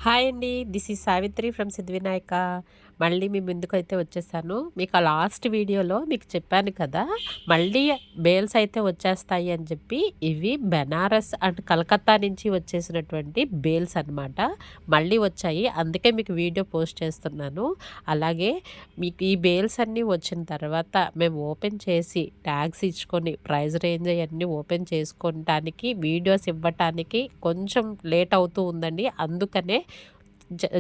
Hi అండి. This is Savitri from Siddhivinayak. మళ్ళీ మీ ముందుకైతే వచ్చేసాను. మీకు ఆ లాస్ట్ వీడియోలో మీకు చెప్పాను కదా! మళ్ళీ బేల్స్ అయితే వచ్చేస్తాయి అని చెప్పి. ఇవి బెనారస్ అండ్ కలకత్తా నుంచి వచ్చేసినటువంటి బేల్స్ అనమాట. మళ్ళీ వచ్చాయి. అందుకే మీకు వీడియో పోస్ట్ చేస్తున్నాను. అలాగే మీకు ఈ బేల్స్ అన్నీ వచ్చిన తర్వాత మేము ఓపెన్ చేసి ట్యాగ్స్ ఇచ్చుకొని ప్రైస్ రేంజ్ అయన్నీ ఓపెన్ చేసుకోవటానికి వీడియోస్ ఇవ్వటానికి కొంచెం లేట్ అవుతూ ఉందండి. అందుకనే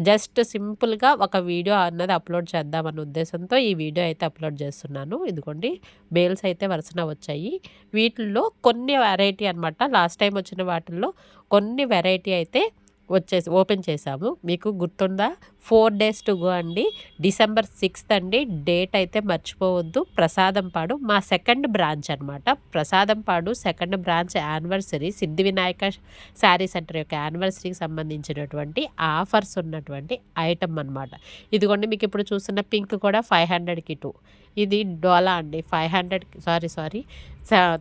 జస్ట్ సింపుల్‌గా ఒక వీడియో అన్నది అప్‌లోడ్ చేద్దామన్న ఉద్దేశంతో ఈ వీడియో అయితే అప్‌లోడ్ చేస్తున్నాను. ఇదిగోండి బేల్స్ అయితే వరుసన వచ్చాయి. వీటిల్లో కొన్ని వెరైటీ అనమాట. లాస్ట్ టైమ్ వచ్చిన వాటిల్లో కొన్ని వెరైటీ అయితే ఓపెన్ చేశాము. మీకు గుర్తుందా? 4 డేస్ టు గో అండి. డిసెంబర్ 6థ్ అండి. డేట్ అయితే మర్చిపోవద్దు. ప్రసాదంపాడు మా సెకండ్ బ్రాంచ్ అనమాట. Prasadampadu second branch anniversary Siddhivinayak sari centre యొక్క యానివర్సరీకి సంబంధించినటువంటి ఆఫర్స్ ఉన్నటువంటి ఐటమ్ అనమాట. ఇదిగోండి మీకు ఇప్పుడు చూస్తున్న పింక్ కూడా 500కి 2. ఇది డోలా అండి. 500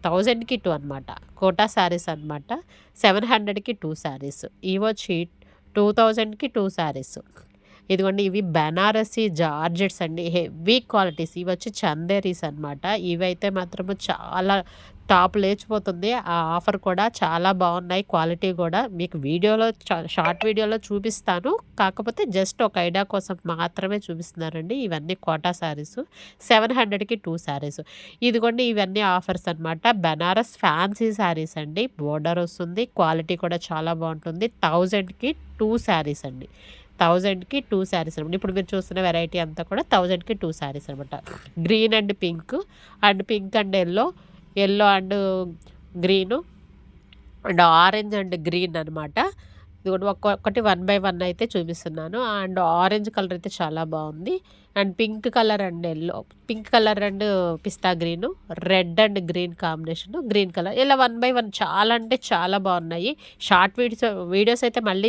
1000కి 2 అనమాట. కోటా శారీస్ అనమాట. 700కి 2 శారీస్. ఇవొచ్చి 2000కి 2 శారీస్. ఇదిగోండి ఇవి బెనారసీ జార్జెట్స్ అండి. Heavy qualities. ఇవొచ్చి చందేరీస్ అనమాట. ఇవైతే మాత్రము చాలా టాప్ లేచిపోతుంది. ఆ ఆఫర్ కూడా చాలా బాగున్నాయి. క్వాలిటీ కూడా మీకు వీడియోలో షార్ట్ వీడియోలో చూపిస్తాను. కాకపోతే జస్ట్ ఒక ఐడియా కోసం మాత్రమే చూపిస్తున్నానండి. ఇవన్నీ కోటా శారీస్. 700కి 2 శారీస్. ఇదిగోండి ఇవన్నీ ఆఫర్స్ అనమాట. బెనారస్ ఫ్యాన్సీ శారీస్ అండి. బోర్డర్ వస్తుంది. క్వాలిటీ కూడా చాలా బాగుంటుంది. 1000కి 2 శారీస్ అండి. 1000కి 2 శారీస్ అనమాట. ఇప్పుడు మీరు చూస్తున్న వెరైటీ అంతా కూడా 1000కి 2 శారీస్ అనమాట. Green and pink and yellow and green and orange and green అనమాట. ఇది కూడా ఒక్కొక్కటి 1 బై 1 అయితే చూపిస్తున్నాను. అండ్ ఆరెంజ్ కలర్ అయితే చాలా బాగుంది. And pink colour and pista green, red and green combination, green colour ఇలా 1 బై 1 చాలా అంటే చాలా బాగున్నాయి. షార్ట్ వీడియోస్ అయితే మళ్ళీ